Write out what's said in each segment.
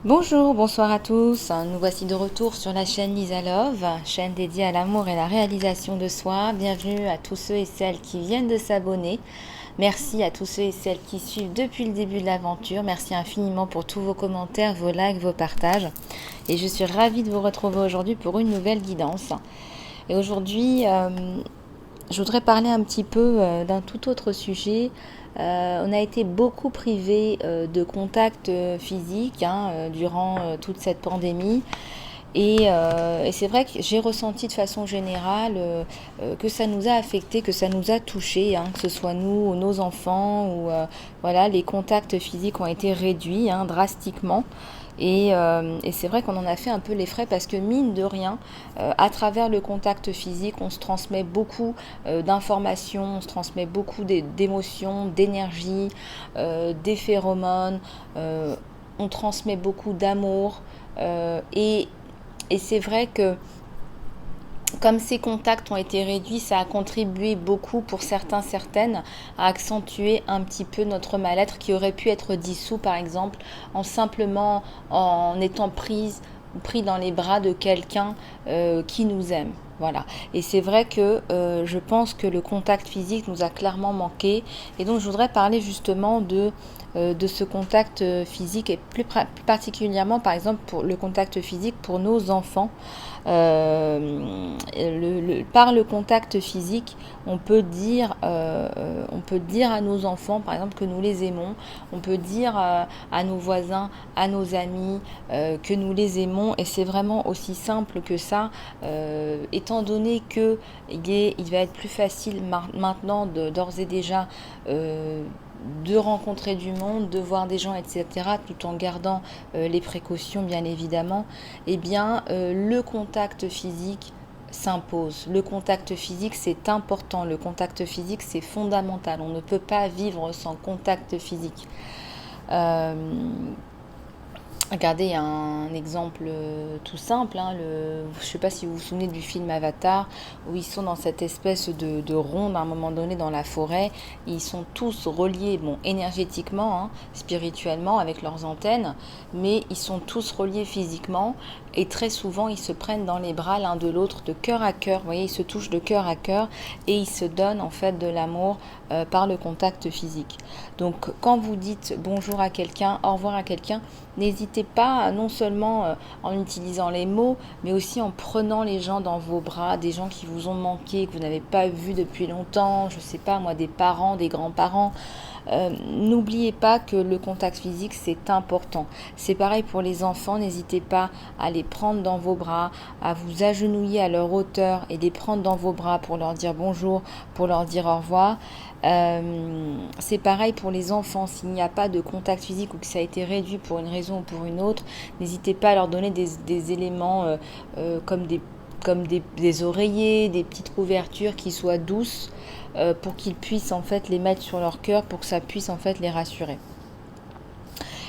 Bonjour, bonsoir à tous. Nous voici de retour sur la chaîne Lisa Love, chaîne dédiée à l'amour et la réalisation de soi. Bienvenue à tous ceux et celles qui viennent de s'abonner. Merci à tous ceux et celles qui suivent depuis le début de l'aventure. Merci infiniment pour tous vos commentaires, vos likes, vos partages. Et je suis ravie de vous retrouver aujourd'hui pour une nouvelle guidance. Et aujourd'hui, je voudrais parler un petit peu d'un tout autre sujet. On a été beaucoup privés de contact physique durant toute cette pandémie. Et c'est vrai que j'ai ressenti de façon générale que ça nous a affecté, que ça nous a touchés, que ce soit nous ou nos enfants, ou voilà, les contacts physiques ont été réduits drastiquement. Et c'est vrai qu'on en a fait un peu les frais parce que mine de rien, à travers le contact physique, on se transmet beaucoup d'informations, on se transmet beaucoup d'émotions, d'énergie, des phéromones, on transmet beaucoup d'amour. Et c'est vrai que comme ces contacts ont été réduits, ça a contribué beaucoup pour certains, certaines, à accentuer un petit peu notre mal-être qui aurait pu être dissous, par exemple, en étant pris dans les bras de quelqu'un qui nous aime. Voilà. Et c'est vrai que je pense que le contact physique nous a clairement manqué. Et donc, je voudrais parler justement de ce contact physique et plus particulièrement, par exemple, pour le contact physique pour nos enfants. Par le contact physique, on peut dire à nos enfants, par exemple, que nous les aimons. On peut dire à nos voisins, à nos amis, que nous les aimons. Et c'est vraiment aussi simple que ça, étant donné que il va être plus facile maintenant d'ores et déjà de rencontrer du monde, de voir des gens, etc., tout en gardant les précautions, bien évidemment, eh bien, le contact physique s'impose. Le contact physique, c'est important. Le contact physique, c'est fondamental. On ne peut pas vivre sans contact physique. Euh, Regardez, il y a un exemple tout simple. Je ne sais pas si vous vous souvenez du film Avatar, où ils sont dans cette espèce de ronde à un moment donné dans la forêt. Ils sont tous reliés, bon, énergétiquement, spirituellement, avec leurs antennes, mais ils sont tous reliés physiquement. Et très souvent, ils se prennent dans les bras l'un de l'autre, de cœur à cœur. Vous voyez, ils se touchent de cœur à cœur et ils se donnent en fait de l'amour par le contact physique. Donc, quand vous dites bonjour à quelqu'un, au revoir à quelqu'un, n'hésitez pas, non seulement en utilisant les mots, mais aussi en prenant les gens dans vos bras, des gens qui vous ont manqué, que vous n'avez pas vus depuis longtemps, je ne sais pas moi, des parents, des grands-parents. N'oubliez pas que le contact physique, c'est important. C'est pareil pour les enfants, n'hésitez pas à les prendre dans vos bras, à vous agenouiller à leur hauteur et les prendre dans vos bras pour leur dire bonjour, pour leur dire au revoir. C'est pareil pour les enfants, s'il n'y a pas de contact physique ou que ça a été réduit pour une raison ou pour une autre, n'hésitez pas à leur donner des éléments comme des oreillers, des petites couvertures qui soient douces pour qu'ils puissent en fait les mettre sur leur cœur pour que ça puisse en fait les rassurer.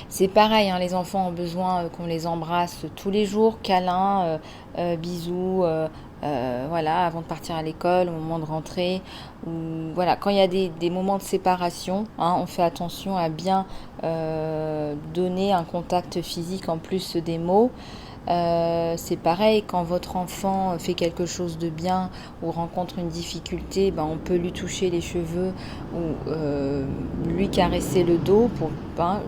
C'est pareil, les enfants ont besoin qu'on les embrasse tous les jours, câlins, bisous, voilà, avant de partir à l'école, au moment de rentrer. Ou, voilà, quand il y a des moments de séparation, on fait attention à bien donner un contact physique en plus des mots. C'est pareil, quand votre enfant fait quelque chose de bien ou rencontre une difficulté, on peut lui toucher les cheveux ou lui caresser le dos.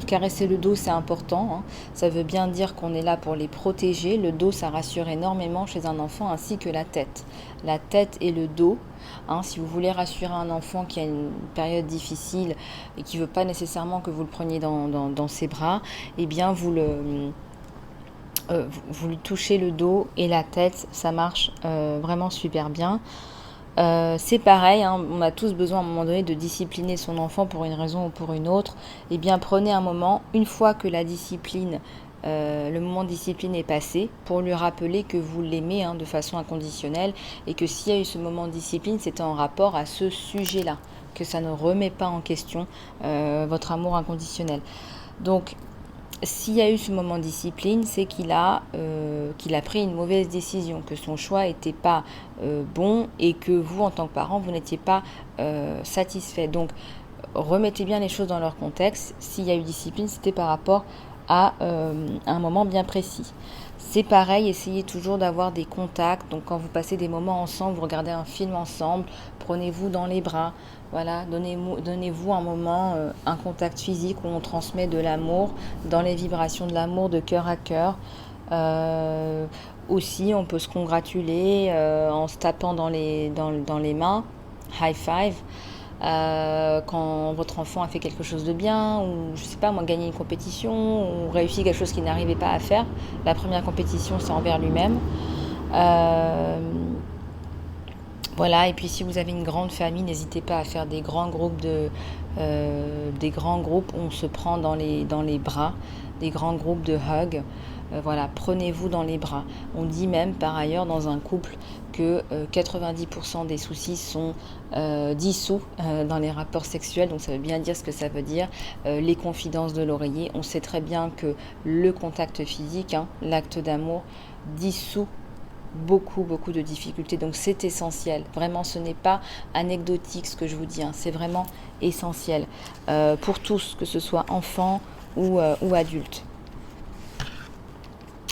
Caresser le dos, c'est important. Ça veut bien dire qu'on est là pour les protéger. Le dos, ça rassure énormément chez un enfant, ainsi que la tête. La tête et le dos. Si vous voulez rassurer un enfant qui a une période difficile et qui ne veut pas nécessairement que vous le preniez dans ses bras, eh bien vous lui touchez le dos et la tête, ça marche vraiment super bien. C'est pareil, on a tous besoin à un moment donné de discipliner son enfant pour une raison ou pour une autre. Eh bien, prenez un moment, une fois que le moment de discipline est passé, pour lui rappeler que vous l'aimez de façon inconditionnelle et que s'il y a eu ce moment de discipline, c'était en rapport à ce sujet-là, que ça ne remet pas en question votre amour inconditionnel. Donc, s'il y a eu ce moment de discipline, c'est qu'il a pris une mauvaise décision, que son choix n'était pas bon et que vous, en tant que parent, vous n'étiez pas satisfait. Donc, remettez bien les choses dans leur contexte. S'il y a eu discipline, c'était par rapport à un moment bien précis. C'est pareil, essayez toujours d'avoir des contacts. Donc quand vous passez des moments ensemble, vous regardez un film ensemble, prenez-vous dans les bras. Voilà, donnez-vous un moment, un contact physique où on transmet de l'amour, dans les vibrations de l'amour de cœur à cœur. Euh, Aussi, on peut se congratuler en se tapant dans les mains, high five. Quand votre enfant a fait quelque chose de bien, ou je sais pas moi, gagné une compétition, ou réussi quelque chose qu'il n'arrivait pas à faire. La première compétition, c'est envers lui-même. Euh, voilà, et puis si vous avez une grande famille, n'hésitez pas à faire des grands groupes où on se prend dans les bras, des grands groupes de hugs. Voilà, prenez-vous dans les bras. On dit même par ailleurs dans un couple que 90% des soucis sont dissous dans les rapports sexuels, donc ça veut bien dire ce que ça veut dire. Les confidences de l'oreiller, on sait très bien que le contact physique, hein, l'acte d'amour, dissout beaucoup de difficultés. Donc c'est essentiel. Vraiment, ce n'est pas anecdotique ce que je vous dis. Hein. C'est vraiment essentiel pour tous, que ce soit enfant ou adulte.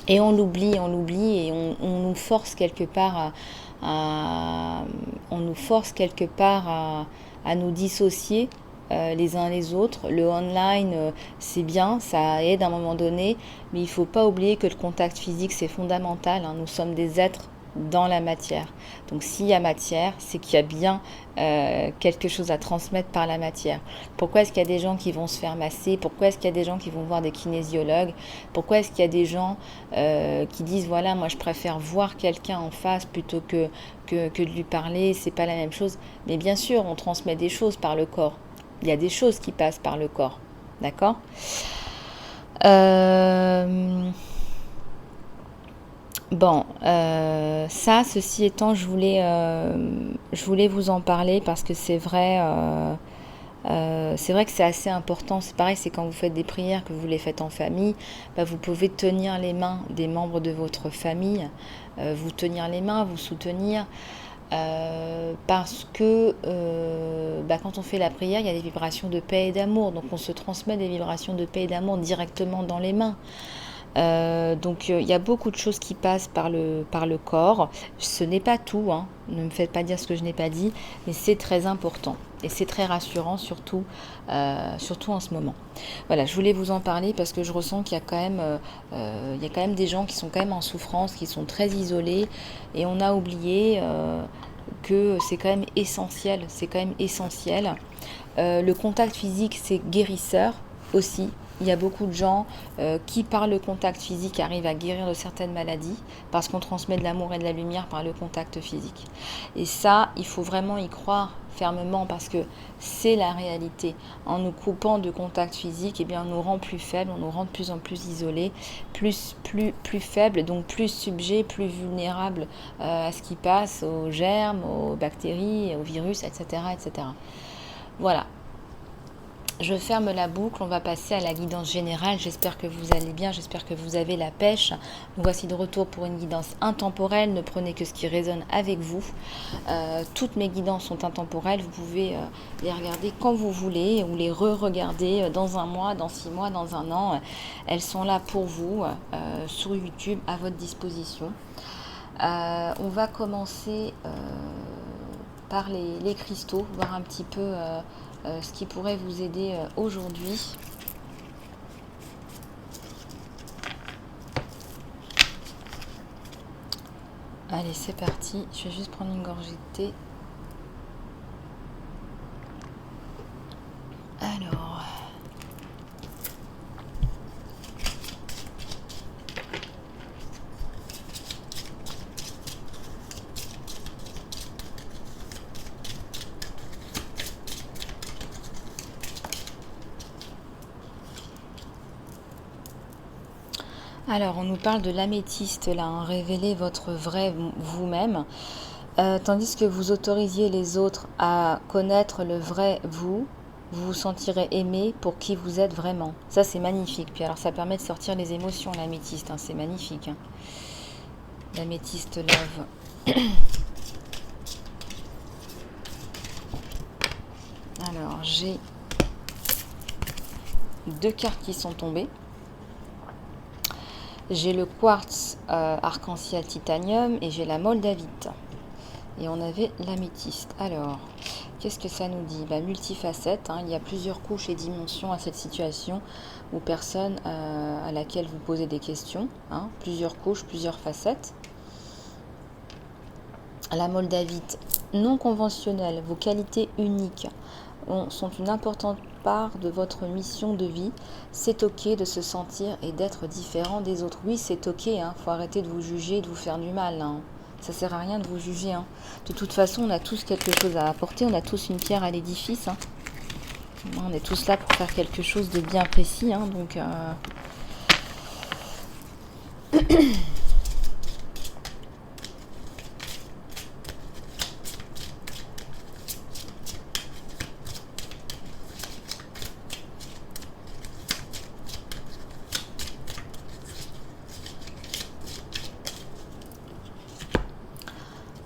Et on l'oublie et on nous force quelque part on nous force quelque part à nous dissocier les uns les autres. Le online, c'est bien, ça aide à un moment donné, mais il ne faut pas oublier que le contact physique, c'est fondamental. Hein. Nous sommes des êtres dans la matière. Donc s'il y a matière, c'est qu'il y a bien quelque chose à transmettre par la matière. Pourquoi est-ce qu'il y a des gens qui vont se faire masser? Pourquoi est-ce qu'il y a des gens qui vont voir des kinésiologues? Pourquoi est-ce qu'il y a des gens qui disent voilà, moi je préfère voir quelqu'un en face plutôt que de lui parler, c'est pas la même chose. Mais bien sûr, on transmet des choses par le corps. Il y a des choses qui passent par le corps. D'accord? Bon, ça, ceci étant, je voulais vous en parler parce que c'est vrai que c'est assez important. C'est pareil, c'est quand vous faites des prières, que vous les faites en famille, bah, vous pouvez tenir les mains des membres de votre famille, vous tenir les mains, vous soutenir, parce que bah, quand on fait la prière, il y a des vibrations de paix et d'amour, donc on se transmet des vibrations de paix et d'amour directement dans les mains. Donc il y a beaucoup de choses qui passent par le corps. Ce n'est pas tout, hein. Ne me faites pas dire ce que je n'ai pas dit, mais c'est très important et c'est très rassurant surtout en ce moment. Voilà, je voulais vous en parler parce que je ressens qu'il y a il y a quand même des gens qui sont quand même en souffrance, qui sont très isolés et on a oublié que c'est quand même essentiel. C'est quand même essentiel. Le contact physique, c'est guérisseur aussi. Il y a beaucoup de gens qui, par le contact physique, arrivent à guérir de certaines maladies parce qu'on transmet de l'amour et de la lumière par le contact physique. Et ça, il faut vraiment y croire fermement parce que c'est la réalité. En nous coupant de contact physique, eh bien, on nous rend plus faibles, on nous rend de plus en plus isolés, plus faibles, donc plus sujets, plus vulnérables à ce qui passe, aux germes, aux bactéries, aux virus, etc. etc. Voilà. Je ferme la boucle, on va passer à la guidance générale. J'espère que vous allez bien, j'espère que vous avez la pêche. Nous voici de retour pour une guidance intemporelle. Ne prenez que ce qui résonne avec vous. Toutes mes guidances sont intemporelles. Vous pouvez les regarder quand vous voulez ou les re-regarder dans un mois, dans 6 mois, dans un an. Elles sont là pour vous sur YouTube à votre disposition. On va commencer par les cristaux, voir un petit peu ce qui pourrait vous aider aujourd'hui. Allez, c'est parti. Je vais juste prendre une gorgée de thé. Alors, on nous parle de l'améthyste, là, hein, révéler votre vrai vous-même, tandis que vous autorisiez les autres à connaître le vrai vous, vous vous sentirez aimé pour qui vous êtes vraiment. Ça, c'est magnifique. Puis alors, ça permet de sortir les émotions, l'améthyste, hein, c'est magnifique. Hein. L'améthyste love. Alors, j'ai 2 cartes qui sont tombées. J'ai le quartz arc-en-ciel titanium et j'ai la moldavite. Et on avait l'améthyste. Alors, qu'est-ce que ça nous dit? Multifacette, hein, il y a plusieurs couches et dimensions à cette situation ou personne à laquelle vous posez des questions. Hein, plusieurs couches, plusieurs facettes. La moldavite non conventionnelle, vos qualités uniques sont une importante part de votre mission de vie. C'est ok de se sentir et d'être différent des autres. Oui, c'est ok, hein, faut arrêter de vous juger, de vous faire du mal. Hein. Ça sert à rien de vous juger. Hein. De toute façon, on a tous quelque chose à apporter, on a tous une pierre à l'édifice. Hein. On est tous là pour faire quelque chose de bien précis. Hein, donc,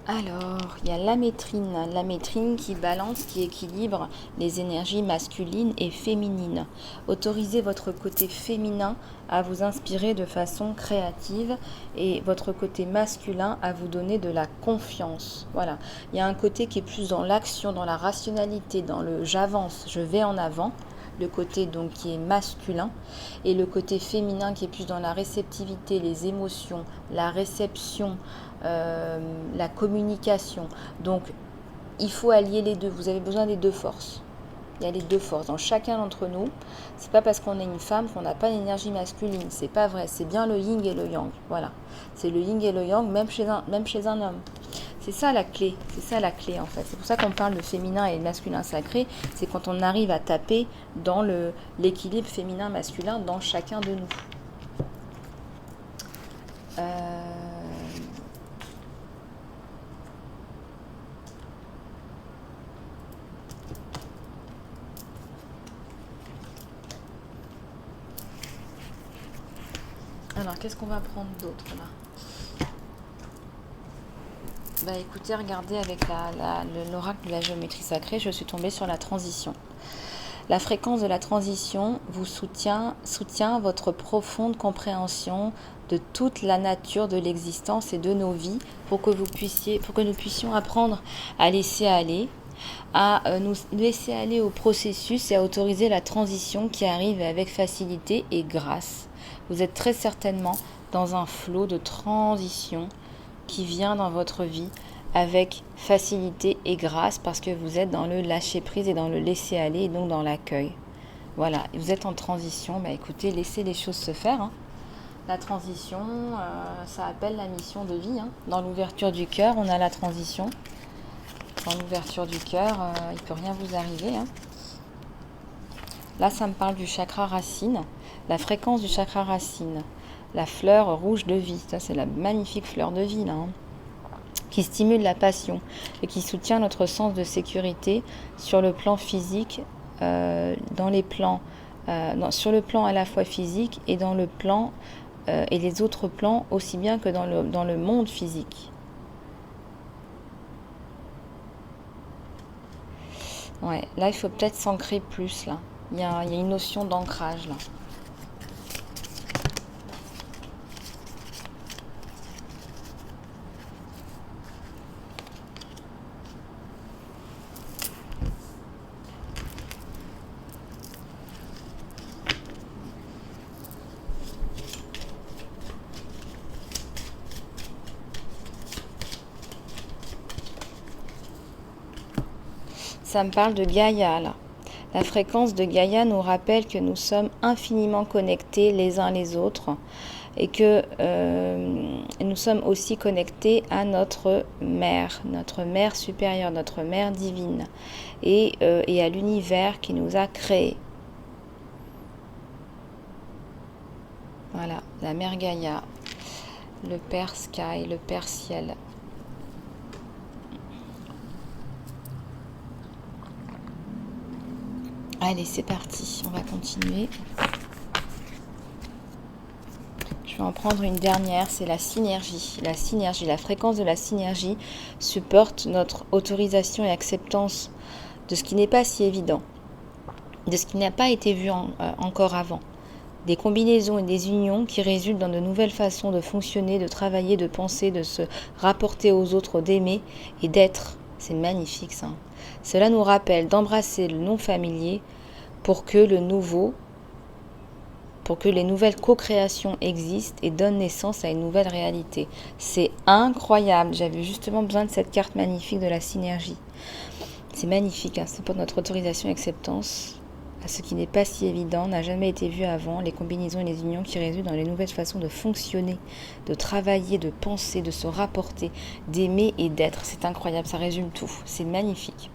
alors, il y a l'amétrine qui balance, qui équilibre les énergies masculines et féminines. Autorisez votre côté féminin à vous inspirer de façon créative et votre côté masculin à vous donner de la confiance. Voilà, il y a un côté qui est plus dans l'action, dans la rationalité, dans le j'avance, je vais en avant. Le côté donc qui est masculin et le côté féminin qui est plus dans la réceptivité, les émotions, la réception, la communication. Donc il faut allier les deux, vous avez besoin des deux forces. Il y a les deux forces dans chacun d'entre nous. C'est pas parce qu'on est une femme qu'on n'a pas d'énergie masculine, c'est pas vrai, c'est bien le yin et le yang. Voilà, c'est le yin et le yang même chez un homme. C'est ça la clé en fait. C'est pour ça qu'on parle de féminin et de masculin sacré. C'est quand on arrive à taper dans l'équilibre féminin-masculin dans chacun de nous. Alors, qu'est-ce qu'on va prendre d'autre là? Écoutez, regardez avec l'oracle de la géométrie sacrée, je suis tombée sur la transition. La fréquence de la transition vous soutient votre profonde compréhension de toute la nature de l'existence et de nos vies pour que nous puissions apprendre à laisser aller, à nous laisser aller au processus et à autoriser la transition qui arrive avec facilité et grâce. Vous êtes très certainement dans un flot de transition qui vient dans votre vie avec facilité et grâce parce que vous êtes dans le lâcher prise et dans le laisser aller et donc dans l'accueil. Voilà, vous êtes en transition, écoutez, laissez les choses se faire. Hein. La transition, ça appelle la mission de vie. Hein. Dans l'ouverture du cœur, on a la transition. Dans l'ouverture du cœur, il ne peut rien vous arriver. Hein. Là, ça me parle du chakra racine, la fréquence du chakra racine. La fleur rouge de vie, ça c'est la magnifique fleur de vie là, hein, qui stimule la passion et qui soutient notre sens de sécurité sur le plan physique, sur le plan à la fois physique et dans le plan et les autres plans aussi bien que dans le monde physique. Ouais, là il faut peut-être s'ancrer plus là. Il y a une notion d'ancrage là. Ça me parle de Gaïa là. La fréquence de Gaïa nous rappelle que nous sommes infiniment connectés les uns les autres et que nous sommes aussi connectés à notre mère supérieure, notre mère divine et à l'univers qui nous a créés. Voilà, la mère Gaïa, le père Sky, le père ciel. Allez, c'est parti, on va continuer. Je vais en prendre une dernière, c'est la synergie. La fréquence de la synergie supporte notre autorisation et acceptance de ce qui n'est pas si évident, de ce qui n'a pas été vu encore avant, des combinaisons et des unions qui résultent dans de nouvelles façons de fonctionner, de travailler, de penser, de se rapporter aux autres, d'aimer et d'être. C'est magnifique ça. Cela nous rappelle d'embrasser le non familier pour que le nouveau, pour que les nouvelles co-créations existent et donnent naissance à une nouvelle réalité. C'est incroyable. J'avais justement besoin de cette carte magnifique de la synergie. C'est magnifique, hein. C'est pour notre autorisation et acceptance. À ce qui n'est pas si évident, n'a jamais été vu avant, les combinaisons et les unions qui résultent dans les nouvelles façons de fonctionner, de travailler, de penser, de se rapporter, d'aimer et d'être. C'est incroyable, ça résume tout. C'est magnifique.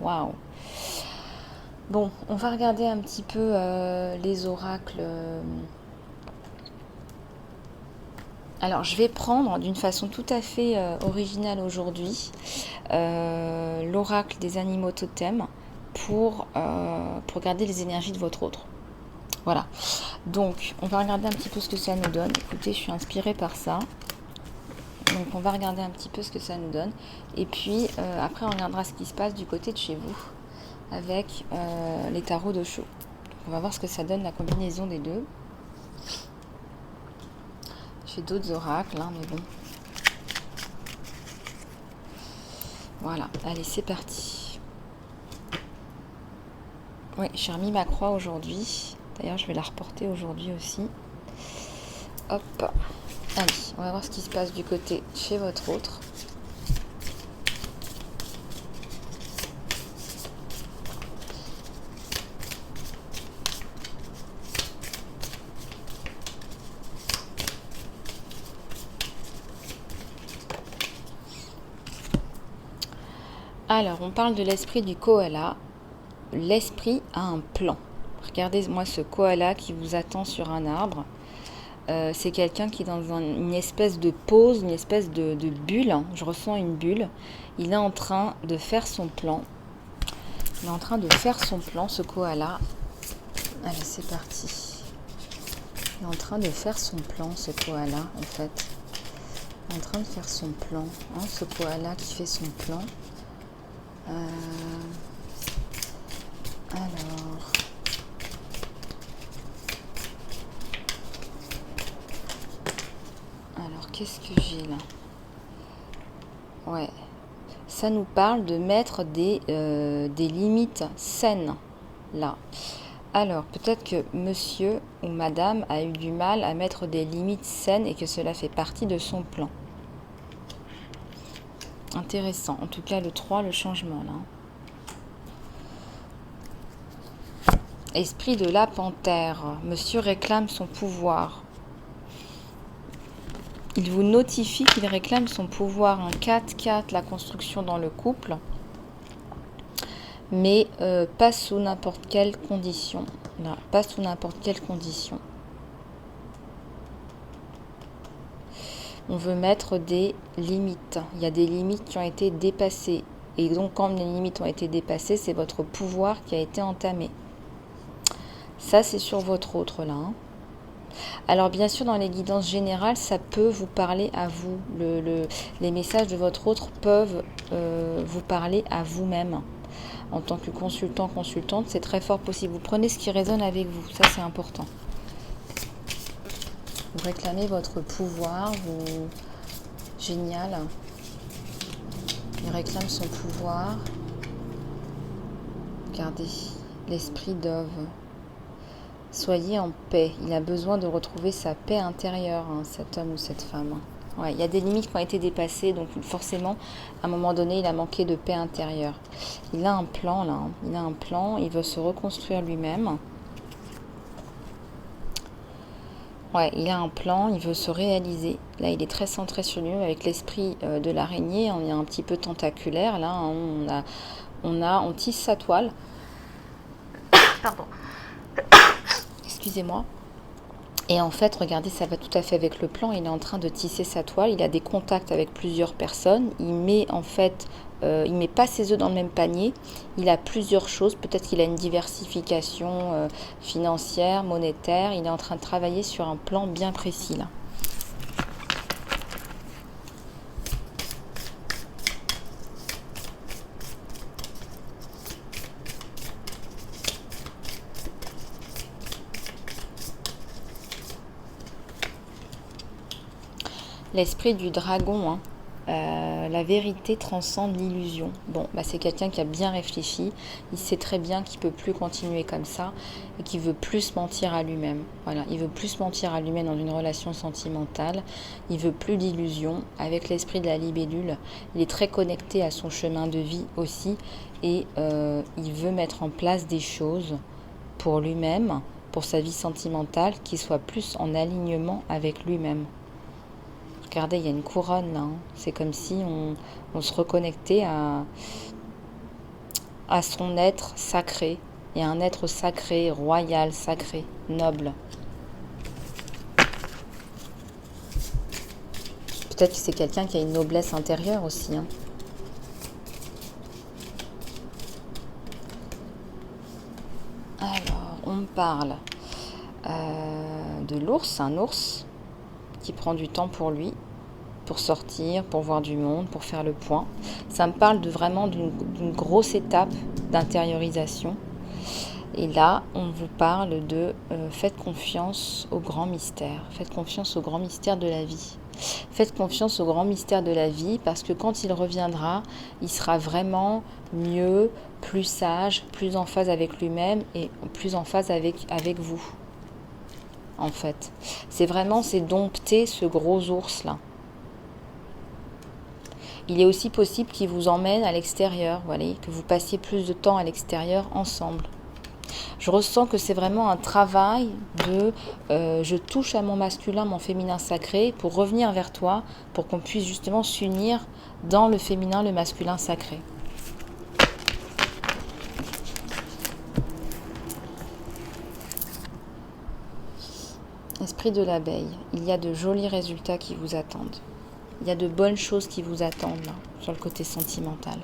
Waouh! Bon, on va regarder un petit peu les oracles. Alors, je vais prendre d'une façon tout à fait originale aujourd'hui l'oracle des animaux totems pour regarder les énergies de votre autre. Voilà. Donc, on va regarder un petit peu ce que ça nous donne. Écoutez, je suis inspirée par ça. Donc, on va regarder un petit peu ce que ça nous donne. Et puis, après, on regardera ce qui se passe du côté de chez vous avec les tarots de Sho. On va voir ce que ça donne, la combinaison des deux. J'ai d'autres oracles, hein, mais bon. Voilà, allez, c'est parti. Oui, j'ai remis ma croix aujourd'hui. D'ailleurs, je vais la reporter aujourd'hui aussi. Hop. Allez, on va voir ce qui se passe du côté chez votre autre. Alors, on parle de l'esprit du koala. L'esprit a un plan. Regardez-moi ce koala qui vous attend sur un arbre. C'est quelqu'un qui est dans une espèce de pause, une espèce de bulle. Je ressens une bulle. Il est en train de faire son plan. Il est en train de faire son plan, ce koala. Allez, c'est parti. Il est en train de faire son plan, ce koala, en fait. Il est en train de faire son plan. Hein, ce koala qui fait son plan. Alors, qu'est-ce que j'ai là? Ouais, ça nous parle de mettre des limites saines là. Alors, peut-être que monsieur ou madame a eu du mal à mettre des limites saines et que cela fait partie de son plan. Intéressant. En tout cas, le 3, le changement là. Esprit de la panthère. Monsieur réclame son pouvoir. Il vous notifie qu'il réclame son pouvoir. Un 4-4, la construction dans le couple. Mais pas sous n'importe quelle condition. Là, pas sous n'importe quelle condition. On veut mettre des limites. Il y a des limites qui ont été dépassées. Et donc, quand les limites ont été dépassées, c'est votre pouvoir qui a été entamé. Ça, c'est sur votre autre, là. Hein. Alors, bien sûr, dans les guidances générales, ça peut vous parler à vous. Les messages de votre autre peuvent vous parler à vous-même. En tant que consultant, consultante, c'est très fort possible. Vous prenez ce qui résonne avec vous. Ça, c'est important. Vous réclamez votre pouvoir. Génial. Il réclame son pouvoir. Regardez, l'esprit d'Ove. Soyez en paix. Il a besoin de retrouver sa paix intérieure, hein, cet homme ou cette femme. Ouais, il y a des limites qui ont été dépassées, donc forcément, à un moment donné, il a manqué de paix intérieure. Il a un plan, là. Hein. Il a un plan, il veut se reconstruire lui-même. Ouais, il a un plan, il veut se réaliser. Là, il est très centré sur lui, avec l'esprit de l'araignée. On est un petit peu tentaculaire, là. Hein. On tisse sa toile. Pardon. Excusez-moi. Et en fait, regardez, ça va tout à fait avec le plan. Il est en train de tisser sa toile. Il a des contacts avec plusieurs personnes. Il met en fait, il met pas ses œufs dans le même panier. Il a plusieurs choses. Peut-être qu'il a une diversification financière, monétaire. Il est en train de travailler sur un plan bien précis là. L'esprit du dragon, hein. La vérité transcende l'illusion. Bon, bah c'est quelqu'un qui a bien réfléchi. Il sait très bien qu'il ne peut plus continuer comme ça et qu'il veut plus mentir à lui-même. Voilà, il veut plus mentir à lui-même dans une relation sentimentale. Il veut plus d'illusions. Avec l'esprit de la libellule, il est très connecté à son chemin de vie aussi et il veut mettre en place des choses pour lui-même, pour sa vie sentimentale, qui soit plus en alignement avec lui-même. Regardez, il y a une couronne là. Hein. C'est comme si on se reconnectait à son être sacré. Et un être sacré, royal, sacré, noble. Peut-être que c'est quelqu'un qui a une noblesse intérieure aussi. Hein. Alors, on me parle de l'ours, un ours qui prend du temps pour lui, pour sortir, pour voir du monde, pour faire le point. Ça me parle vraiment d'une grosse étape d'intériorisation. Et là, on vous parle de faites confiance au grand mystère. Faites confiance au grand mystère de la vie. Faites confiance au grand mystère de la vie parce que quand il reviendra, il sera vraiment mieux, plus sage, plus en phase avec lui-même et plus en phase avec vous. En fait, c'est dompter ce gros ours là. Il est aussi possible qu'il vous emmène à l'extérieur, voilà, que vous passiez plus de temps à l'extérieur ensemble. Je ressens que c'est vraiment un travail de je touche à mon masculin, mon féminin sacré pour revenir vers toi, pour qu'on puisse justement s'unir dans le féminin, le masculin sacré. Esprit de l'abeille, il y a de jolis résultats qui vous attendent. Il y a de bonnes choses qui vous attendent là, sur le côté sentimental.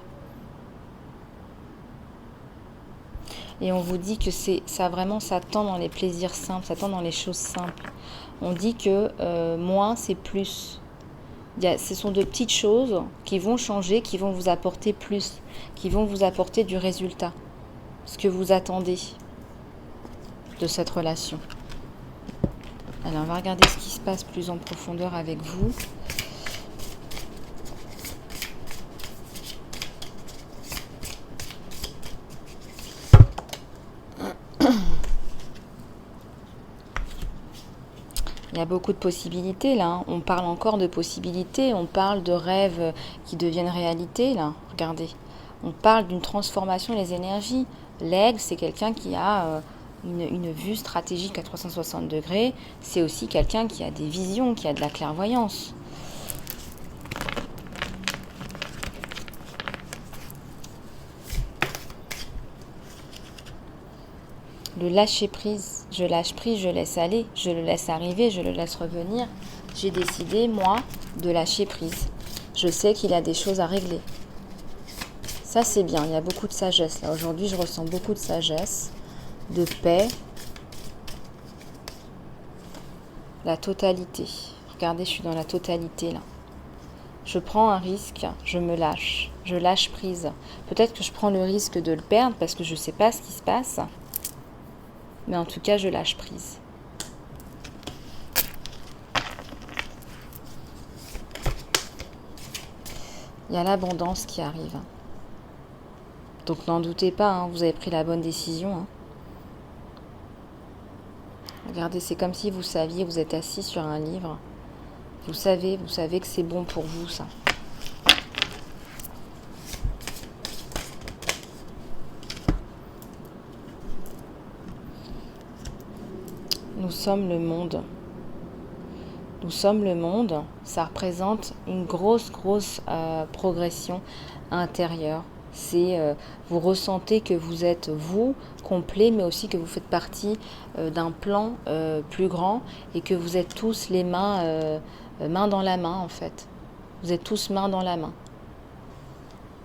Et on vous dit que ça tend dans les plaisirs simples, ça tend dans les choses simples. On dit que moins c'est plus. Ce sont de petites choses qui vont changer, qui vont vous apporter plus, qui vont vous apporter du résultat. Ce que vous attendez de cette relation. Alors on va regarder ce qui se passe plus en profondeur avec vous. Il y a beaucoup de possibilités là. Hein. On parle encore de possibilités. On parle de rêves qui deviennent réalité là. Regardez. On parle d'une transformation des énergies. L'aigle, c'est quelqu'un qui a une vue stratégique à 360 degrés. C'est aussi quelqu'un qui a des visions, qui a de la clairvoyance. Le lâcher prise, je laisse aller, je le laisse arriver, je le laisse revenir. J'ai décidé, moi, de lâcher prise. Je sais qu'il a des choses à régler. Ça, c'est bien, il y a beaucoup de sagesse. Là, aujourd'hui, je ressens beaucoup de sagesse, de paix, la totalité. Regardez, je suis dans la totalité, là. Je prends un risque, je me lâche, je lâche prise. Peut-être que je prends le risque de le perdre parce que je ne sais pas ce qui se passe. Mais en tout cas, je lâche prise. Il y a l'abondance qui arrive. Donc n'en doutez pas, hein, vous avez pris la bonne décision. Hein. Regardez, c'est comme si vous saviez, vous êtes assis sur un livre. Vous savez que c'est bon pour vous, ça. Nous sommes le monde. Nous sommes le monde. Ça représente une grosse progression intérieure. Vous ressentez que vous êtes vous, complet, mais aussi que vous faites partie d'un plan plus grand et que vous êtes tous les mains dans la main, en fait. Vous êtes tous main dans la main.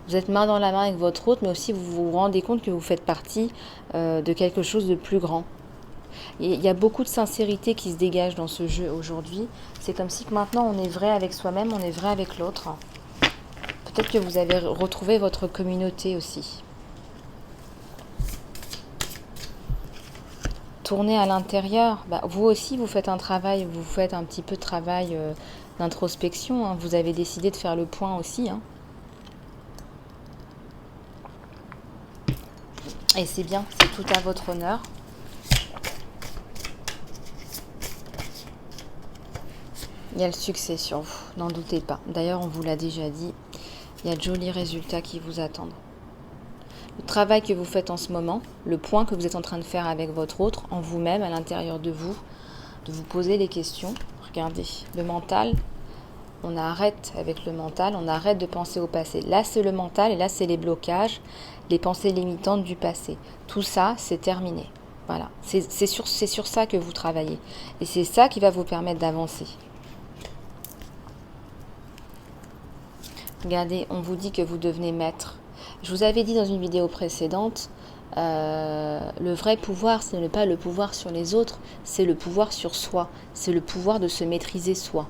Vous êtes main dans la main avec votre autre, mais aussi vous vous rendez compte que vous faites partie de quelque chose de plus grand. Et il y a beaucoup de sincérité qui se dégage dans ce jeu aujourd'hui. C'est comme si maintenant on est vrai avec soi-même, on est vrai avec l'autre. Peut-être que vous avez retrouvé votre communauté aussi. retourner à l'intérieur. Bah, vous aussi, vous faites un travail, vous faites un petit peu de travail d'introspection. Hein. Vous avez décidé de faire le point aussi. Hein. Et c'est bien, c'est tout à votre honneur. Il y a le succès sur vous, n'en doutez pas. D'ailleurs, on vous l'a déjà dit, il y a de jolis résultats qui vous attendent. Le travail que vous faites en ce moment, le point que vous êtes en train de faire avec votre autre, en vous-même, à l'intérieur de vous poser les questions. Regardez, le mental, on arrête avec le mental, on arrête de penser au passé. Là, c'est le mental et là, c'est les blocages, les pensées limitantes du passé. Tout ça, c'est terminé. Voilà, c'est sur ça que vous travaillez. Et c'est ça qui va vous permettre d'avancer. Regardez, on vous dit que vous devenez maître. Je vous avais dit dans une vidéo précédente, le vrai pouvoir, ce n'est pas le pouvoir sur les autres, c'est le pouvoir sur soi. C'est le pouvoir de se maîtriser soi.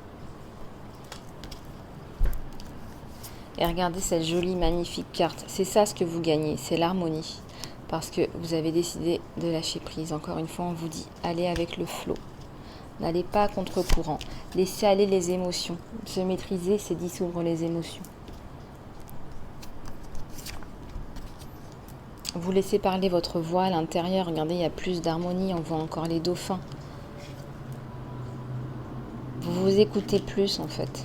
Et regardez cette jolie, magnifique carte. C'est ça ce que vous gagnez, c'est l'harmonie. Parce que vous avez décidé de lâcher prise. Encore une fois, on vous dit, allez avec le flot. N'allez pas à contre-courant. Laissez aller les émotions. Se maîtriser, c'est dissoudre les émotions. Vous laissez parler votre voix à l'intérieur. Regardez, il y a plus d'harmonie. On voit encore les dauphins. Vous vous écoutez plus, en fait.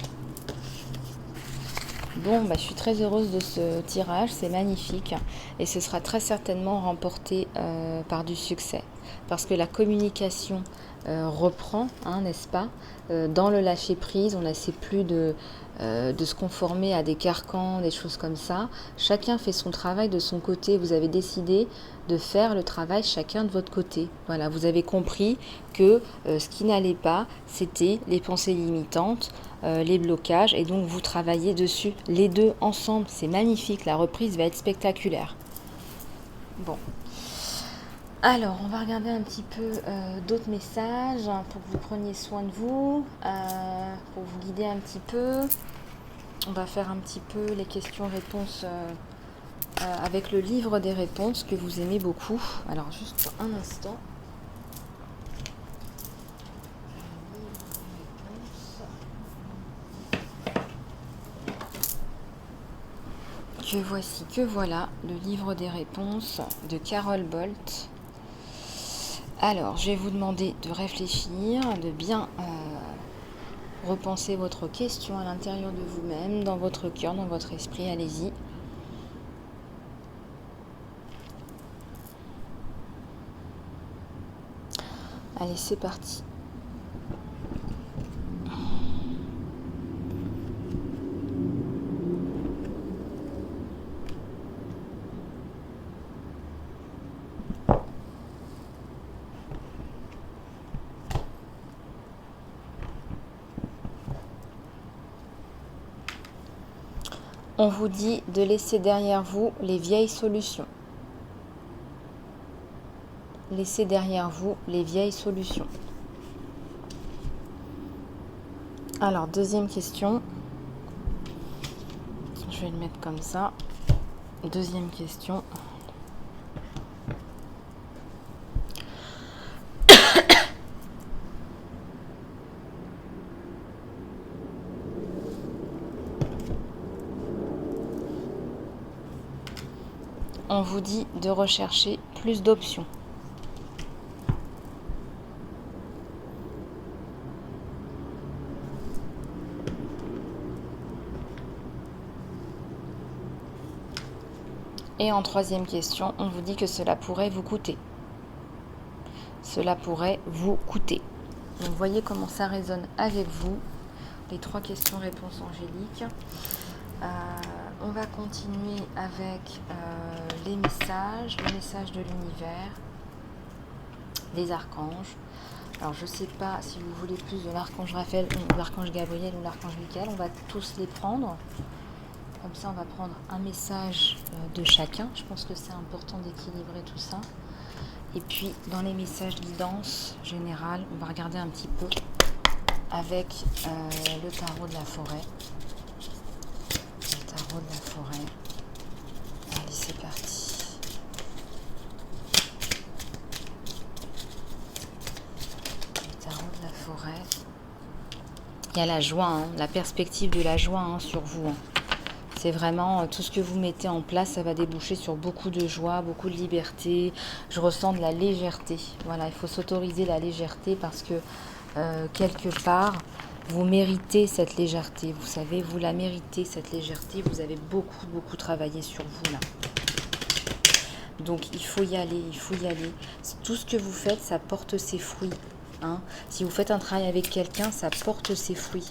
Bon, je suis très heureuse de ce tirage. C'est magnifique. Et ce sera très certainement remporté par du succès. Parce que la communication reprend, hein, n'est-ce pas, dans le lâcher-prise. On n'essaie plus de se conformer à des carcans, des choses comme ça. Chacun fait son travail de son côté. Vous avez décidé de faire le travail chacun de votre côté. Voilà, vous avez compris que ce qui n'allait pas, c'était les pensées limitantes, les blocages, et donc vous travaillez dessus, les deux ensemble. C'est magnifique, la reprise va être spectaculaire. Bon. Alors, on va regarder un petit peu d'autres messages pour que vous preniez soin de vous, pour vous guider un petit peu. On va faire un petit peu les questions-réponses avec le livre des réponses que vous aimez beaucoup. Alors, juste un instant. Que voilà, le livre des réponses de Carol Bolt. Alors, je vais vous demander de réfléchir, de bien repenser votre question à l'intérieur de vous-même, dans votre cœur, dans votre esprit. Allez-y. Allez, c'est parti. On vous dit de laisser derrière vous les vieilles solutions. Laissez derrière vous les vieilles solutions. Alors, deuxième question. Je vais le mettre comme ça. Deuxième question. On vous dit de rechercher plus d'options. Et en troisième question, on vous dit que cela pourrait vous coûter. Cela pourrait vous coûter. Donc voyez comment ça résonne avec vous. Les trois questions-réponses angéliques. On va continuer avec les messages, le message de l'univers, les archanges. Alors je ne sais pas si vous voulez plus de l'archange Raphaël, ou l'archange Gabriel ou l'archange Michael. On va tous les prendre. Comme ça, on va prendre un message de chacun. Je pense que c'est important d'équilibrer tout ça. Et puis, dans les messages guidance générale, on va regarder un petit peu avec le tarot de la forêt. Le tarot de la forêt. Allez, c'est parti. Il y a la joie, hein, la perspective de la joie hein, sur vous. Hein. C'est vraiment tout ce que vous mettez en place, ça va déboucher sur beaucoup de joie, beaucoup de liberté. Je ressens de la légèreté. Voilà, il faut s'autoriser la légèreté parce que quelque part, vous méritez cette légèreté. Vous savez, vous la méritez, cette légèreté. Vous avez beaucoup, beaucoup travaillé sur vous là. Donc il faut y aller, il faut y aller. Tout ce que vous faites, ça porte ses fruits. Hein. Si vous faites un travail avec quelqu'un, ça porte ses fruits.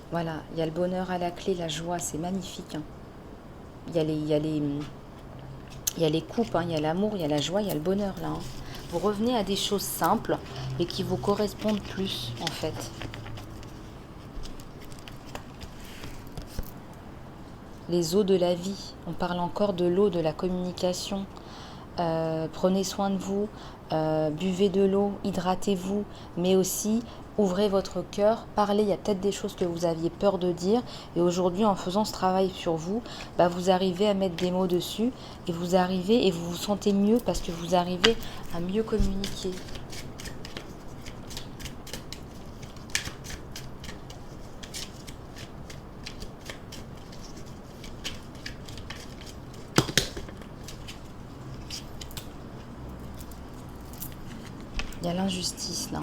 Voilà, il y a le bonheur à la clé, la joie, c'est magnifique. Hein. Il y a les coupes, hein, il y a l'amour, il y a la joie, il y a le bonheur là. Hein. Vous revenez à des choses simples et qui vous correspondent plus en fait. Les eaux de la vie, on parle encore de l'eau, de la communication. Prenez soin de vous, buvez de l'eau, hydratez-vous, mais aussi ouvrez votre cœur, parlez, il y a peut-être des choses que vous aviez peur de dire, et aujourd'hui en faisant ce travail sur vous, bah, vous arrivez à mettre des mots dessus, et vous arrivez, et vous vous sentez mieux parce que vous arrivez à mieux communiquer. Il y a l'injustice là.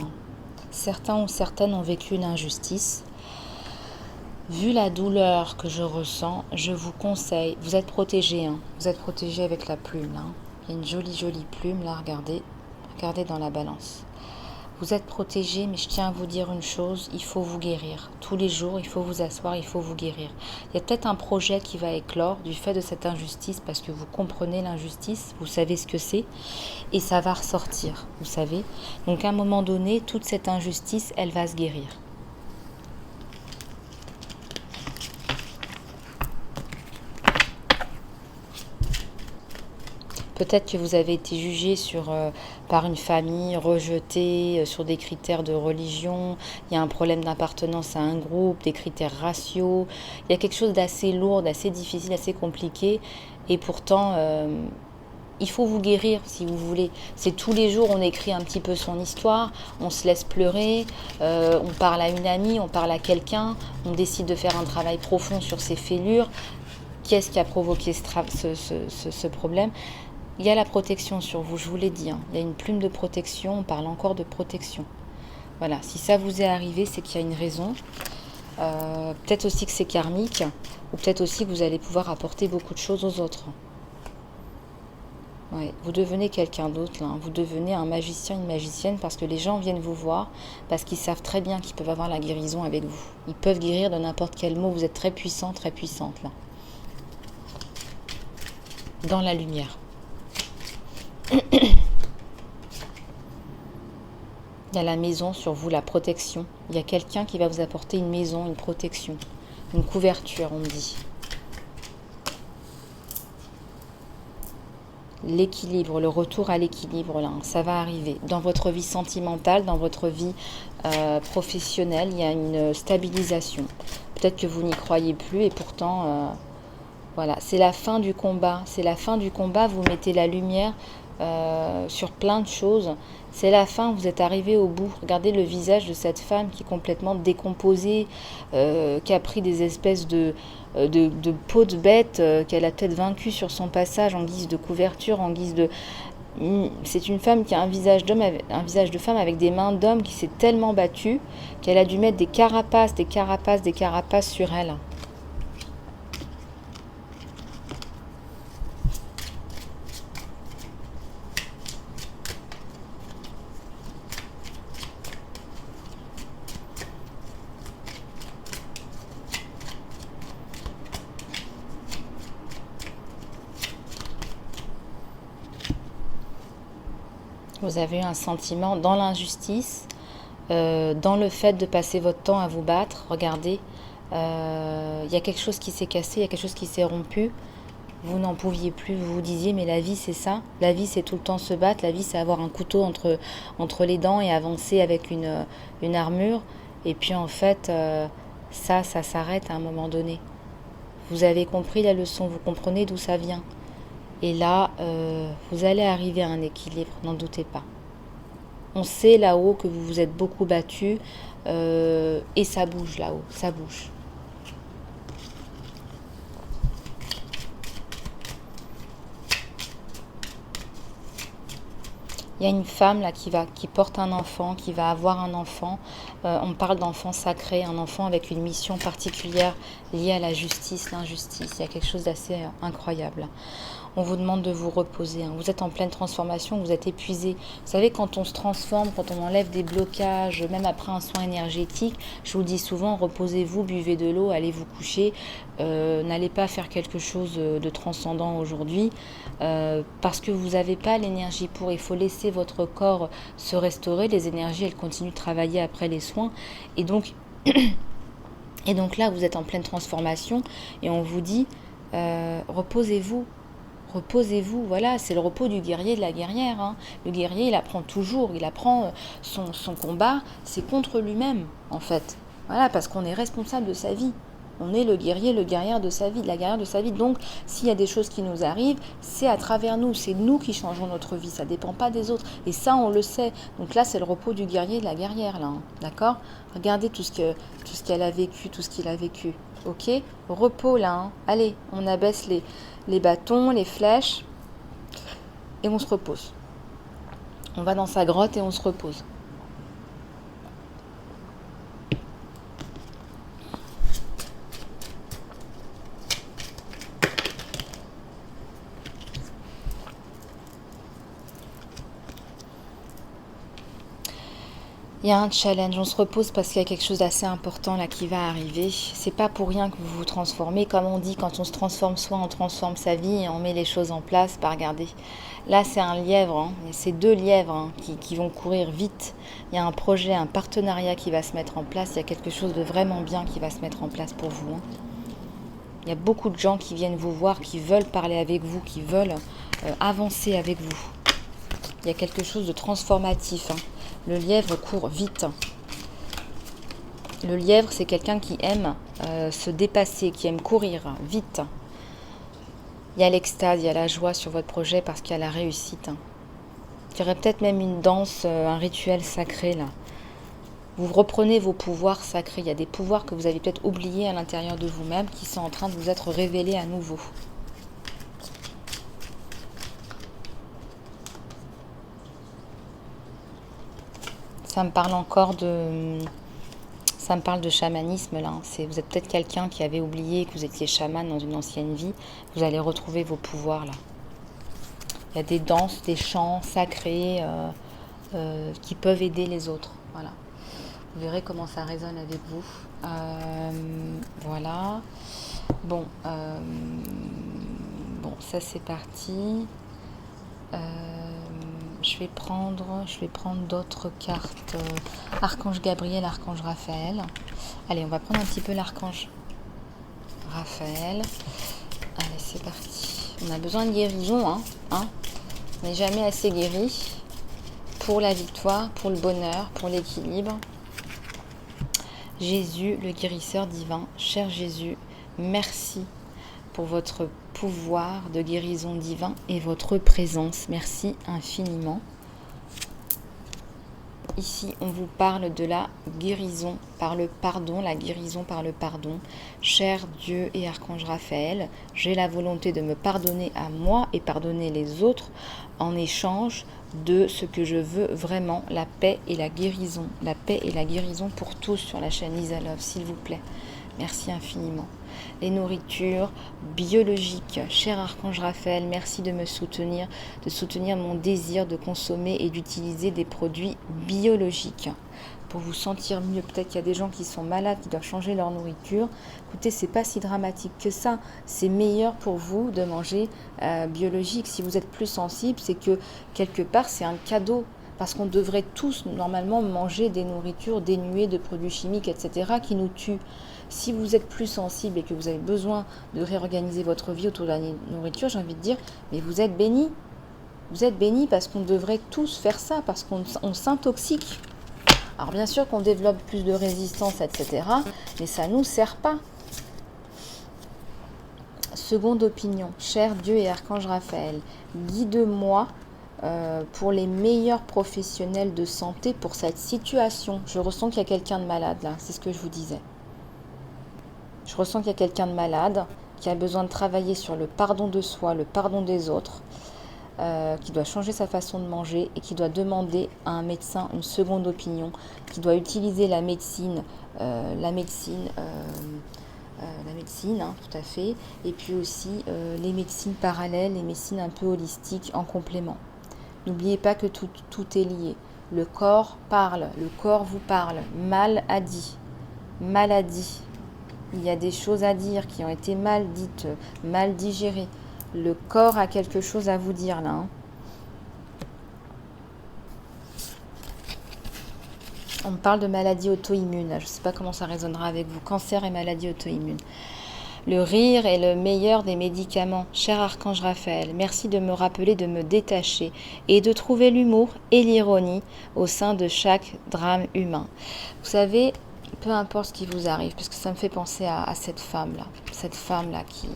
Certains ou certaines ont vécu une injustice. Vu la douleur que je ressens, je vous conseille, vous êtes protégé, hein, vous êtes protégé avec la plume. Là. Il y a une jolie jolie plume là, regardez, regardez dans la balance. Vous êtes protégé, mais je tiens à vous dire une chose, il faut vous guérir. Tous les jours, il faut vous asseoir, il faut vous guérir. Il y a peut-être un projet qui va éclore du fait de cette injustice, parce que vous comprenez l'injustice, vous savez ce que c'est, et ça va ressortir, vous savez. Donc à un moment donné, toute cette injustice, elle va se guérir. Peut-être que vous avez été jugé par une famille, rejeté sur des critères de religion. Il y a un problème d'appartenance à un groupe, des critères raciaux. Il y a quelque chose d'assez lourd, d'assez difficile, assez compliqué. Et pourtant, il faut vous guérir si vous voulez. C'est tous les jours, on écrit un petit peu son histoire, on se laisse pleurer, on parle à une amie, on parle à quelqu'un, on décide de faire un travail profond sur ses fêlures. Qu'est-ce qui a provoqué ce problème ? Il y a la protection sur vous, je vous l'ai dit. Hein. Il y a une plume de protection, on parle encore de protection. Voilà, si ça vous est arrivé, c'est qu'il y a une raison. Peut-être aussi que c'est karmique, ou peut-être aussi que vous allez pouvoir apporter beaucoup de choses aux autres. Ouais, vous devenez quelqu'un d'autre, là. Vous devenez un magicien, une magicienne, parce que les gens viennent vous voir, parce qu'ils savent très bien qu'ils peuvent avoir la guérison avec vous. Ils peuvent guérir de n'importe quel mot, vous êtes très puissant, très puissante, là. Dans la lumière. Il y a la maison sur vous, la protection. Il y a quelqu'un qui va vous apporter une maison, une protection, une couverture, on me dit. L'équilibre, le retour à l'équilibre, là, ça va arriver. Dans votre vie sentimentale, dans votre vie professionnelle, il y a une stabilisation. Peut-être que vous n'y croyez plus et pourtant, voilà, c'est la fin du combat. C'est la fin du combat, vous mettez la lumière sur plein de choses. C'est la fin, vous êtes arrivé au bout. Regardez le visage de cette femme qui est complètement décomposée, qui a pris des espèces de peau de bête, qu'elle a peut-être vaincu sur son passage en guise de couverture, en guise de... C'est une femme qui a un visage d'homme, un visage de femme avec des mains d'homme qui s'est tellement battue qu'elle a dû mettre des carapaces sur elle. Vous avez eu un sentiment dans l'injustice, dans le fait de passer votre temps à vous battre. Regardez, y a quelque chose qui s'est cassé, il y a quelque chose qui s'est rompu. Vous n'en pouviez plus, vous vous disiez, mais la vie c'est ça. La vie c'est tout le temps se battre, la vie c'est avoir un couteau entre les dents et avancer avec une armure. Et puis en fait, ça s'arrête à un moment donné. Vous avez compris la leçon, vous comprenez d'où ça vient. Et là, vous allez arriver à un équilibre, n'en doutez pas. On sait là-haut que vous vous êtes beaucoup battu et ça bouge là-haut, ça bouge. Il y a une femme là qui porte un enfant, qui va avoir un enfant. On parle d'enfant sacré, un enfant avec une mission particulière liée à la justice, l'injustice. Il y a quelque chose d'assez incroyable. On vous demande de vous reposer. Vous êtes en pleine transformation, vous êtes épuisé. Vous savez, quand on se transforme, quand on enlève des blocages, même après un soin énergétique, je vous le dis souvent, reposez-vous, buvez de l'eau, allez vous coucher. N'allez pas faire quelque chose de transcendant aujourd'hui parce que vous n'avez pas l'énergie pour. Il faut laisser votre corps se restaurer. Les énergies, elles continuent de travailler après les soins. Et donc là, vous êtes en pleine transformation et on vous dit, reposez-vous. Reposez-vous, voilà, c'est le repos du guerrier et de la guerrière. Hein. Le guerrier, il apprend toujours, il apprend son combat, c'est contre lui-même, en fait. Voilà, parce qu'on est responsable de sa vie. On est le guerrier, le guerrière de sa vie, la guerrière de sa vie. Donc, s'il y a des choses qui nous arrivent, c'est à travers nous, c'est nous qui changeons notre vie, ça ne dépend pas des autres. Et ça, on le sait. Donc là, c'est le repos du guerrier et de la guerrière, là. Hein. D'accord ? Regardez tout ce qu'elle a vécu, tout ce qu'il a vécu. Ok ? Repos, là. Hein. Allez, on abaisse les bâtons, les flèches, et on se repose. On va dans sa grotte et on se repose. Il y a un challenge, on se repose parce qu'il y a quelque chose d'assez important là qui va arriver. C'est pas pour rien que vous vous transformez. Comme on dit, quand on se transforme soi, on transforme sa vie et on met les choses en place. Bah, regardez, là c'est un lièvre, hein. C'est 2 lièvres hein, qui vont courir vite. Il y a un projet, un partenariat qui va se mettre en place. Il y a quelque chose de vraiment bien qui va se mettre en place pour vous. Hein. Il y a beaucoup de gens qui viennent vous voir, qui veulent parler avec vous, qui veulent avancer avec vous. Il y a quelque chose de transformatif. Hein. Le lièvre court vite. Le lièvre, c'est quelqu'un qui aime se dépasser, qui aime courir vite. Il y a l'extase, il y a la joie sur votre projet parce qu'il y a la réussite. Il y aurait peut-être même une danse, un rituel sacré là. Vous reprenez vos pouvoirs sacrés. Il y a des pouvoirs que vous avez peut-être oubliés à l'intérieur de vous-même qui sont en train de vous être révélés à nouveau. Ça me parle encore de... Ça me parle de chamanisme là. Vous êtes peut-être quelqu'un qui avait oublié que vous étiez chaman dans une ancienne vie. Vous allez retrouver vos pouvoirs là. Il y a des danses, des chants sacrés qui peuvent aider les autres. Voilà. Vous verrez comment ça résonne avec vous. Voilà. Bon, ça c'est parti. Je vais prendre d'autres cartes. Archange Gabriel, Archange Raphaël. Allez, on va prendre un petit peu l'Archange Raphaël. Allez, c'est parti. On a besoin de guérison, hein. On n'est jamais assez guéri pour la victoire, pour le bonheur, pour l'équilibre. Jésus, le guérisseur divin, cher Jésus, merci pour votre pouvoir de guérison divin et votre présence. Merci infiniment. Ici, on vous parle de la guérison par le pardon, la guérison par le pardon. Cher Dieu et Archange Raphaël, j'ai la volonté de me pardonner à moi et pardonner les autres en échange de ce que je veux vraiment, la paix et la guérison. La paix et la guérison pour tous sur la chaîne Lisa Love, s'il vous plaît. Merci infiniment. Les nourritures biologiques. Cher Archange Raphaël, merci de me soutenir, de soutenir mon désir de consommer et d'utiliser des produits biologiques pour vous sentir mieux. Peut-être qu'il y a des gens qui sont malades, qui doivent changer leur nourriture. Écoutez, c'est pas si dramatique que ça. C'est meilleur pour vous de manger biologique. Si vous êtes plus sensible, c'est que quelque part, c'est un cadeau. Parce qu'on devrait tous, normalement, manger des nourritures dénuées de produits chimiques, etc., qui nous tuent. Si vous êtes plus sensible et que vous avez besoin de réorganiser votre vie autour de la nourriture, j'ai envie de dire, mais vous êtes bénis. Vous êtes bénis parce qu'on devrait tous faire ça, parce qu'on s'intoxique. Alors bien sûr qu'on développe plus de résistance, etc., mais ça ne nous sert pas. Seconde opinion, cher Dieu et Archange Raphaël, guide-moi pour les meilleurs professionnels de santé pour cette situation. Je ressens qu'il y a quelqu'un de malade là, c'est ce que je vous disais. Je ressens qu'il y a quelqu'un de malade qui a besoin de travailler sur le pardon de soi, le pardon des autres, qui doit changer sa façon de manger et qui doit demander à un médecin une seconde opinion, qui doit utiliser la médecine, hein, tout à fait, et puis aussi les médecines parallèles, les médecines un peu holistiques en complément. N'oubliez pas que tout est lié. Le corps parle, le corps vous parle. Mal a dit, maladie. Il y a des choses à dire qui ont été mal dites, mal digérées. Le corps a quelque chose à vous dire là. Hein. On me parle de maladie auto-immune. Je ne sais pas comment ça résonnera avec vous. Cancer et maladie auto-immune. Le rire est le meilleur des médicaments. Cher Archange Raphaël, merci de me rappeler de me détacher et de trouver l'humour et l'ironie au sein de chaque drame humain. Vous savez, peu importe ce qui vous arrive, parce que ça me fait penser à cette femme-là. Cette femme-là qui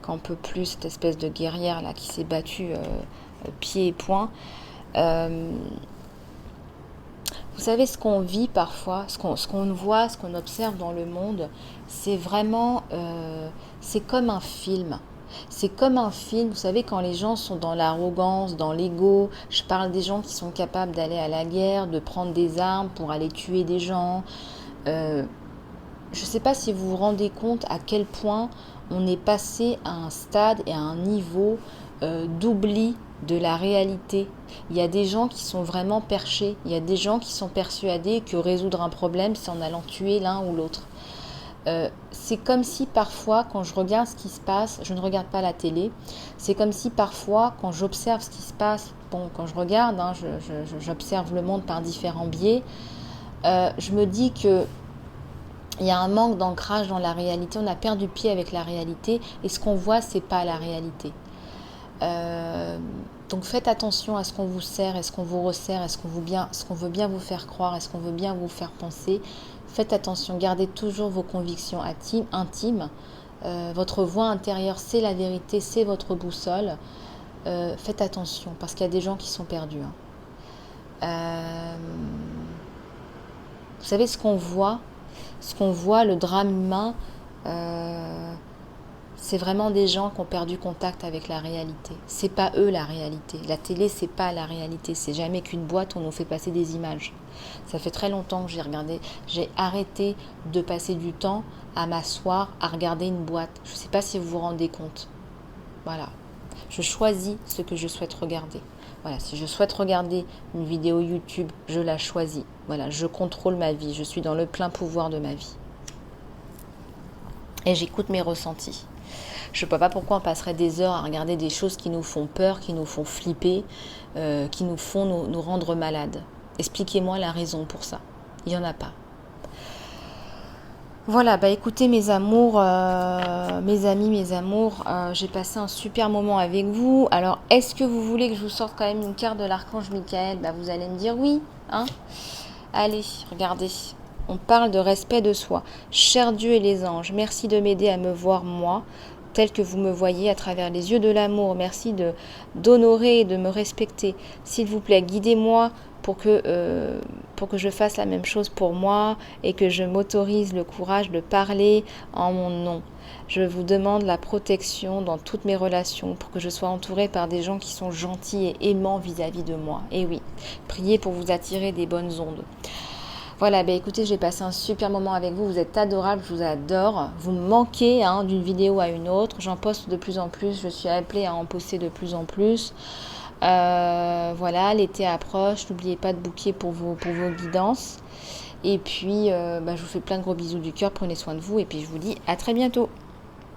n'en peut plus, cette espèce de guerrière-là qui s'est battue pieds et poings. Vous savez, ce qu'on vit parfois, ce qu'on voit, ce qu'on observe dans le monde, c'est vraiment, c'est comme un film. C'est comme un film, vous savez, quand les gens sont dans l'arrogance, dans l'ego, je parle des gens qui sont capables d'aller à la guerre, de prendre des armes pour aller tuer des gens. Je ne sais pas si vous vous rendez compte à quel point on est passé à un stade et à un niveau d'oubli de la réalité. Il y a des gens qui sont vraiment perchés, il y a des gens qui sont persuadés que résoudre un problème, c'est en allant tuer l'un ou l'autre. C'est comme si parfois, quand je regarde ce qui se passe, je ne regarde pas la télé, c'est comme si parfois, quand j'observe ce qui se passe, bon, quand je regarde, hein, j'observe le monde par différents biais, je me dis que il y a un manque d'ancrage dans la réalité, on a perdu pied avec la réalité, et ce qu'on voit, c'est pas la réalité. Donc faites attention à ce qu'on vous sert, est-ce qu'on vous resserre, est-ce qu'on veut bien vous faire croire, est-ce qu'on veut bien vous faire penser. Faites attention, gardez toujours vos convictions intimes. Votre voix intérieure, c'est la vérité, c'est votre boussole. Faites attention, parce qu'il y a des gens qui sont perdus. Hein. Vous savez ce qu'on voit, le drame humain, c'est vraiment des gens qui ont perdu contact avec la réalité. C'est pas eux la réalité. La télé, c'est pas la réalité. C'est jamais qu'une boîte où on nous fait passer des images. Ça fait très longtemps que j'ai arrêté de passer du temps à m'asseoir, à regarder une boîte. Je sais pas si vous vous rendez compte. Voilà. Je choisis ce que je souhaite regarder. Voilà, si je souhaite regarder une vidéo YouTube, je la choisis. Voilà, je contrôle ma vie. Je suis dans le plein pouvoir de ma vie. Et j'écoute mes ressentis. Je ne vois pas pourquoi on passerait des heures à regarder des choses qui nous font peur, qui nous font flipper, qui nous font nous rendre malades. Expliquez-moi la raison pour ça. Il n'y en a pas. Voilà, bah écoutez mes amours, mes amis, mes amours, j'ai passé un super moment avec vous. Alors, est-ce que vous voulez que je vous sorte quand même une carte de l'archange Michael? Bah vous allez me dire oui, hein? Allez, regardez. On parle de respect de soi. Cher Dieu et les anges, merci de m'aider à me voir moi, tel que vous me voyez à travers les yeux de l'amour. Merci d'honorer et de me respecter. S'il vous plaît, guidez-moi pour que je fasse la même chose pour moi et que je m'autorise le courage de parler en mon nom. Je vous demande la protection dans toutes mes relations pour que je sois entourée par des gens qui sont gentils et aimants vis-à-vis de moi. Et oui, priez pour vous attirer des bonnes ondes. Voilà, bah écoutez, j'ai passé un super moment avec vous. Vous êtes adorables, je vous adore. Vous me manquez d'une vidéo à une autre. J'en poste de plus en plus. Je suis appelée à en poster de plus en plus. Voilà, l'été approche. N'oubliez pas de booker pour vos guidances. Et puis, je vous fais plein de gros bisous du cœur. Prenez soin de vous. Et puis, je vous dis à très bientôt.